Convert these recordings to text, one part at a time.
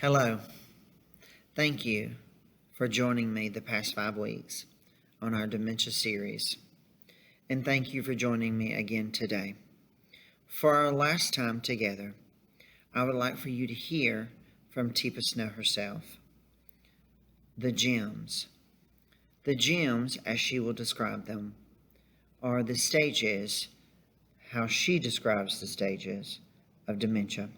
Hello. Thank you for joining me the past 5 weeks on our Dementia Series. And thank you for joining me again today. For our last time together, I would like for you to hear from Teepa Snow herself. The gems. The gems, as she will describe them, are the stages, how she describes the stages of dementia.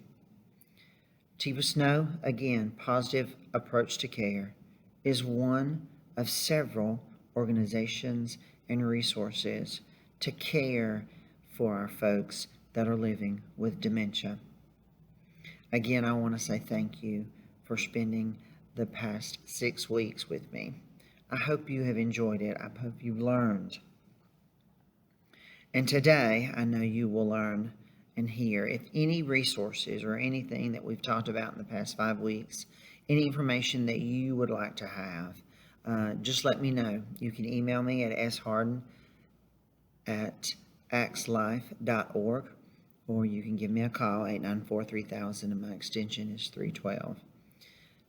Teepa Snow, again, Positive Approach to Care, is one of several organizations and resources to care for our folks that are living with dementia. Again, I want to say thank you for spending the past 6 weeks with me. I hope you have enjoyed it. I hope you learned. And today, I know you will learn and hear if any resources or anything that we've talked about in the past 5 weeks, any information that you would like to have, just let me know. You can email me at sharden@axlife.org, or you can give me a call, 894-3000, and my extension is 312.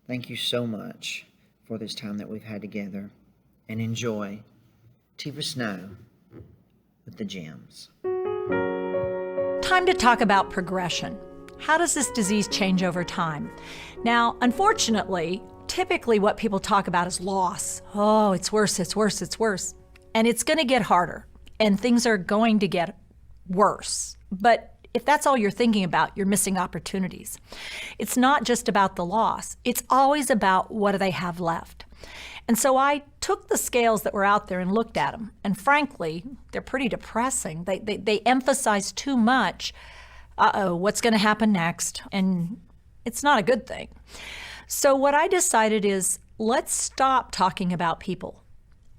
Thank you so much for this time that we've had together, and enjoy Teepa Snow with the gems. Time to talk about progression. How does this disease change over time? Now, unfortunately, typically what people talk about is loss. Oh, it's worse, it's worse, it's worse. And it's going to get harder, and things are going to get worse. But if that's all you're thinking about, you're missing opportunities. It's not just about the loss. It's always about what do they have left. And so I took the scales that were out there and looked at them. And frankly, they're pretty depressing. They emphasize too much, what's going to happen next? And it's not a good thing. So what I decided is, let's stop talking about people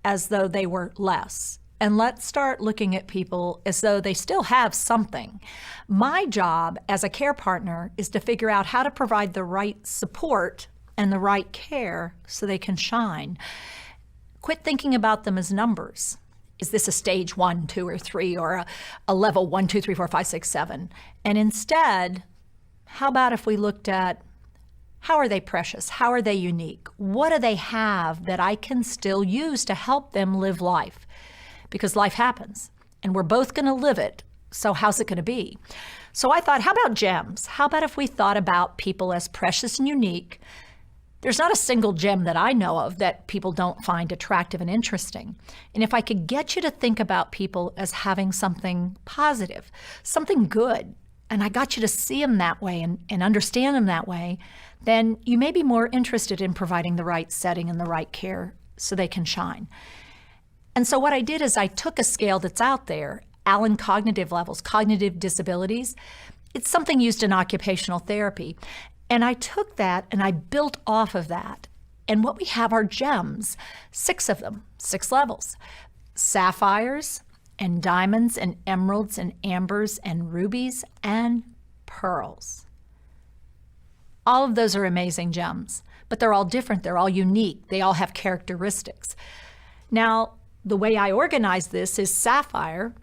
as though they were less. And let's start looking at people as though they still have something. My job as a care partner is to figure out how to provide the right support and the right care so they can shine. Quit thinking about them as numbers. Is this a stage 1, 2, or 3, or a level 1, 2, 3, 4, 5, 6, 7? And instead, how about if we looked at how are they precious? How are they unique? What do they have that I can still use to help them live life? Because life happens, and we're both going to live it. So how's it going to be? So I thought, how about gems? How about if we thought about people as precious and unique? There's not a single gem that I know of that people don't find attractive and interesting. And if I could get you to think about people as having something positive, something good, and I got you to see them that way and understand them that way, then you may be more interested in providing the right setting and the right care so they can shine. And so what I did is I took a scale that's out there, Allen Cognitive Levels, Cognitive Disabilities. It's something used in occupational therapy. And I took that and I built off of that. And what we have are gems, 6 of them, 6 levels. Sapphires and diamonds and emeralds and ambers and rubies and pearls. All of those are amazing gems, but they're all different. They're all unique. They all have characteristics. Now, the way I organize this is sapphire.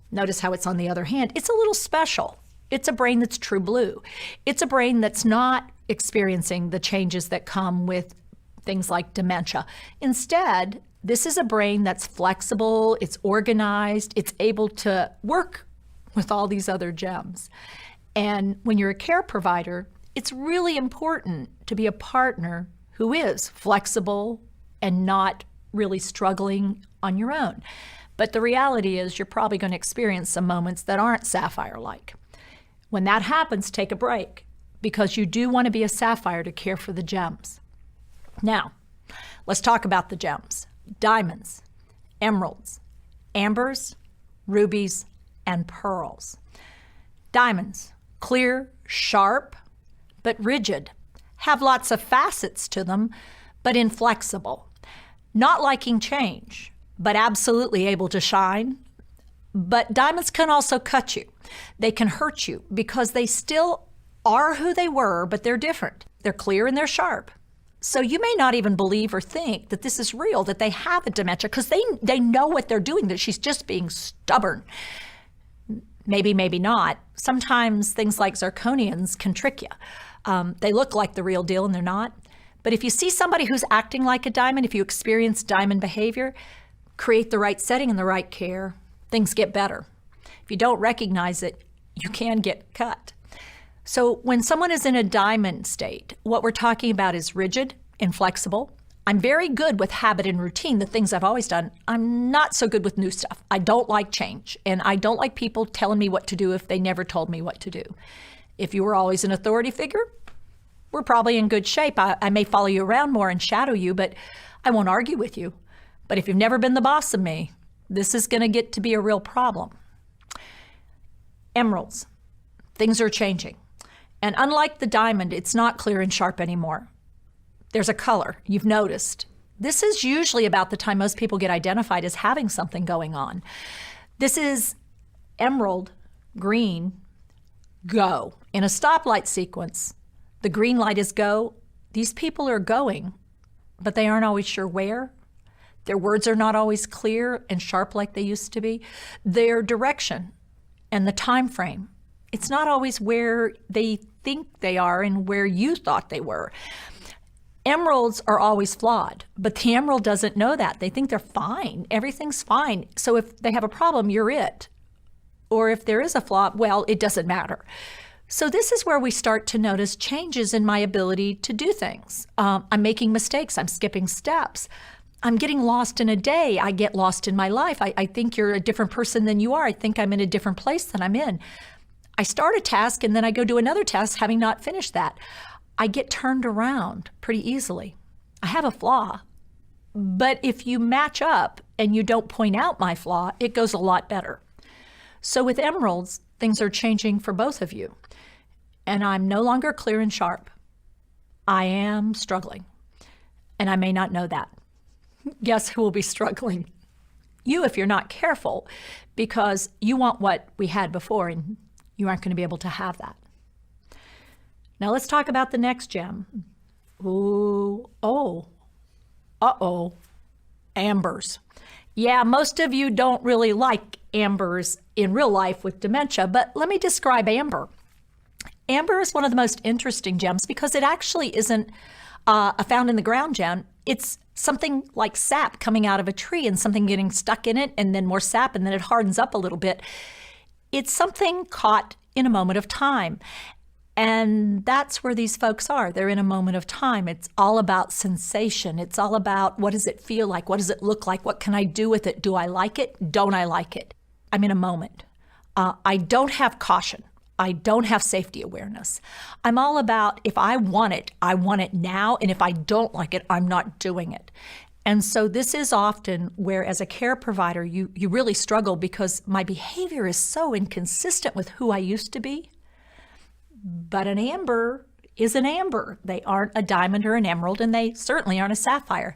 Notice how it's on the other hand. It's a little special. It's a brain that's true blue. It's a brain that's not experiencing the changes that come with things like dementia. Instead, this is a brain that's flexible, it's organized, it's able to work with all these other gems. And when you're a care provider, it's really important to be a partner who is flexible and not really struggling on your own. But the reality is you're probably going to experience some moments that aren't sapphire-like. When that happens, take a break, because you do want to be a sapphire to care for the gems. Now, let's talk about the gems. Diamonds, emeralds, ambers, rubies, and pearls. Diamonds, clear, sharp, but rigid, have lots of facets to them, but inflexible. Not liking change, but absolutely able to shine. But diamonds can also cut you. They can hurt you because they still are who they were, but they're different. They're clear and they're sharp. So you may not even believe or think that this is real, that they have a dementia, because they know what they're doing, that she's just being stubborn. Maybe, maybe not. Sometimes things like zirconians can trick you. They look like the real deal and they're not. But if you see somebody who's acting like a diamond, if you experience diamond behavior, create the right setting and the right care, things get better. If you don't recognize it, you can get cut. So when someone is in a diamond state, what we're talking about is rigid, inflexible. I'm very good with habit and routine, the things I've always done. I'm not so good with new stuff. I don't like change, and I don't like people telling me what to do if they never told me what to do. If you were always an authority figure, we're probably in good shape. I may follow you around more and shadow you, but I won't argue with you. But if you've never been the boss of me, this is going to get to be a real problem. Emeralds, things are changing. And unlike the diamond, it's not clear and sharp anymore. There's a color, you've noticed. This is usually about the time most people get identified as having something going on. This is emerald, green, go. In a stoplight sequence, the green light is go. These people are going, but they aren't always sure where. Their words are not always clear and sharp like they used to be. Their direction and the time frame, it's not always where they think they are and where you thought they were. Emeralds are always flawed, but the emerald doesn't know that. They think they're fine. Everything's fine. So if they have a problem, you're it. Or if there is a flaw, well, it doesn't matter. So this is where we start to notice changes in my ability to do things. I'm making mistakes. I'm skipping steps. I'm getting lost in a day. I get lost in my life. I think you're a different person than you are. I think I'm in a different place than I'm in. I start a task and then I go do another task having not finished that. I get turned around pretty easily. I have a flaw, but if you match up and you don't point out my flaw, it goes a lot better. So with emeralds, things are changing for both of you. And I'm no longer clear and sharp. I am struggling, and I may not know that. Guess who will be struggling? You, if you're not careful, because you want what we had before, and you aren't going to be able to have that. Now let's talk about the next gem. Ooh, oh, uh-oh, ambers. Yeah, most of you don't really like ambers in real life with dementia, but let me describe amber. Amber is one of the most interesting gems because it actually isn't a found in the ground gem. It's something like sap coming out of a tree and something getting stuck in it and then more sap and then it hardens up a little bit. It's something caught in a moment of time. And that's where these folks are. They're in a moment of time. It's all about sensation. It's all about what does it feel like? What does it look like? What can I do with it? Do I like it? Don't I like it? I'm in a moment. I don't have caution. I don't have safety awareness. I'm all about if I want it now. And if I don't like it, I'm not doing it. And so this is often where, as a care provider, you really struggle because my behavior is so inconsistent with who I used to be. But an amber is an amber. They aren't a diamond or an emerald, and they certainly aren't a sapphire.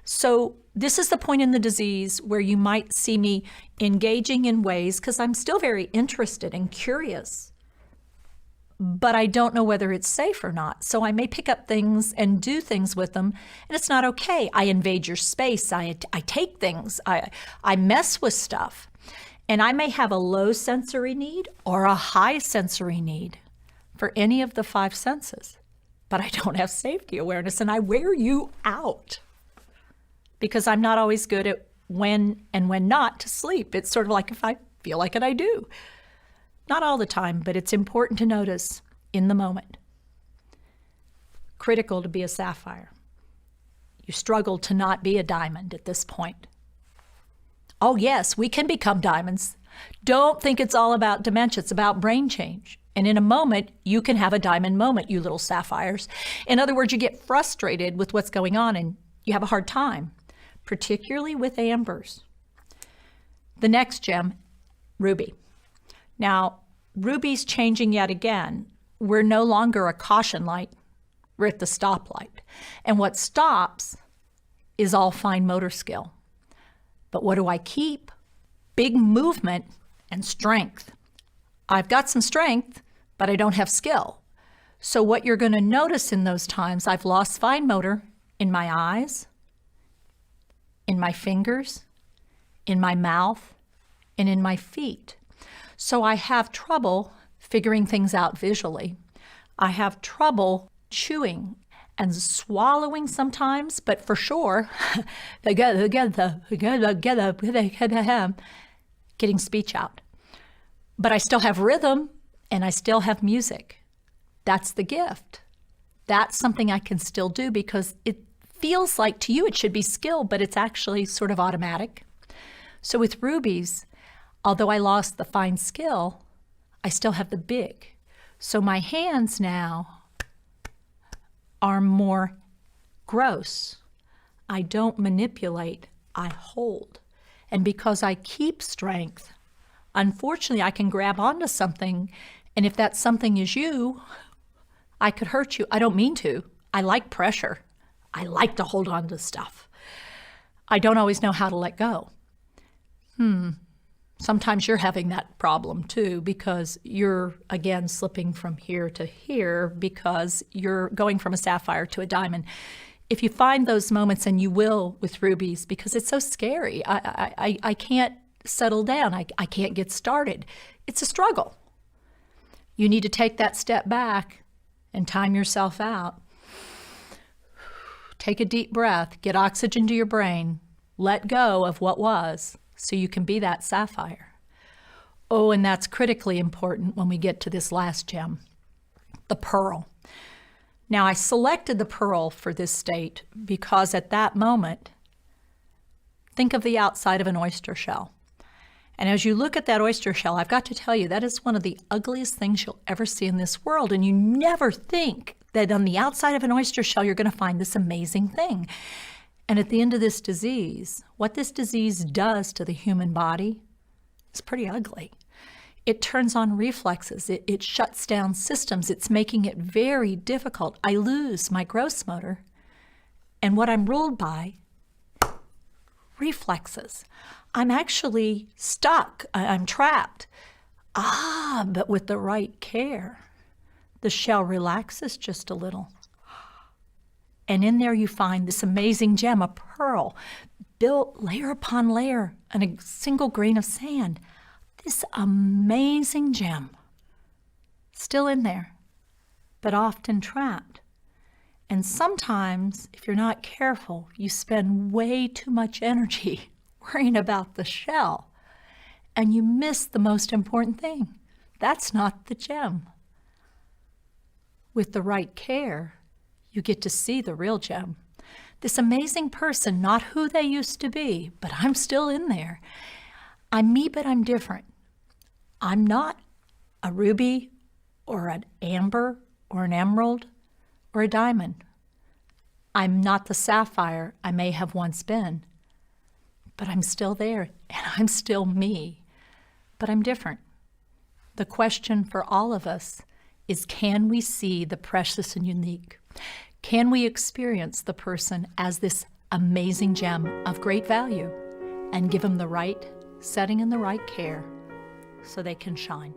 So this is the point in the disease where you might see me engaging in ways, because I'm still very interested and curious, but I don't know whether it's safe or not. So I may pick up things and do things with them, and it's not okay. I invade your space. I take things. I mess with stuff. And I may have a low sensory need or a high sensory need for any of the five senses, but I don't have safety awareness, and I wear you out because I'm not always good at when and when not to sleep. It's sort of like if I feel like it, I do. Not all the time, but it's important to notice in the moment. Critical to be a sapphire. You struggle to not be a diamond at this point. Oh yes, we can become diamonds. Don't think it's all about dementia. It's about brain change. And in a moment, you can have a diamond moment, you little sapphires. In other words, you get frustrated with what's going on and you have a hard time, particularly with ambers. The next gem, ruby. Now, ruby's changing yet again. We're no longer a caution light. We're at the stoplight. And what stops is all fine motor skill. But what do I keep? Big movement and strength. I've got some strength, but I don't have skill. So what you're going to notice in those times, I've lost fine motor in my eyes, in my fingers, in my mouth, and in my feet. So I have trouble figuring things out visually. I have trouble chewing and swallowing sometimes, but for sure, getting speech out. But I still have rhythm and I still have music. That's the gift. That's something I can still do because it feels like to you it should be skill, but it's actually sort of automatic. So with rubies, although I lost the fine skill, I still have the big. So my hands now are more gross. I don't manipulate, I hold. And because I keep strength, unfortunately, I can grab onto something, and if that something is you, I could hurt you. I don't mean to. I like pressure. I like to hold on to stuff. I don't always know how to let go. Sometimes you're having that problem too, because you're, again, slipping from here to here because you're going from a sapphire to a diamond. If you find those moments, and you will with rubies, because it's so scary, I can't settle down. I can't get started. It's a struggle. You need to take that step back and time yourself out. Take a deep breath, get oxygen to your brain, let go of what was so you can be that sapphire. Oh, and that's critically important when we get to this last gem, the pearl. Now, I selected the pearl for this state because at that moment, think of the outside of an oyster shell. And as you look at that oyster shell, I've got to tell you, that is one of the ugliest things you'll ever see in this world. And you never think that on the outside of an oyster shell, you're going to find this amazing thing. And at the end of this disease, what this disease does to the human body is pretty ugly. It turns on reflexes. It shuts down systems. It's making it very difficult. I lose my gross motor. And what I'm ruled by? Reflexes. I'm actually stuck. I'm trapped. But with the right care, the shell relaxes just a little. And in there you find this amazing gem, a pearl, built layer upon layer on a single grain of sand. This amazing gem, still in there, but often trapped. And sometimes, if you're not careful, you spend way too much energy worrying about the shell, and you miss the most important thing. That's not the gem. With the right care, you get to see the real gem. This amazing person, not who they used to be, but I'm still in there. I'm me, but I'm different. I'm not a ruby or an amber or an emerald or a diamond. I'm not the sapphire I may have once been, but I'm still there, and I'm still me, but I'm different. The question for all of us is, can we see the precious and unique? Can we experience the person as this amazing gem of great value and give them the right setting and the right care so they can shine?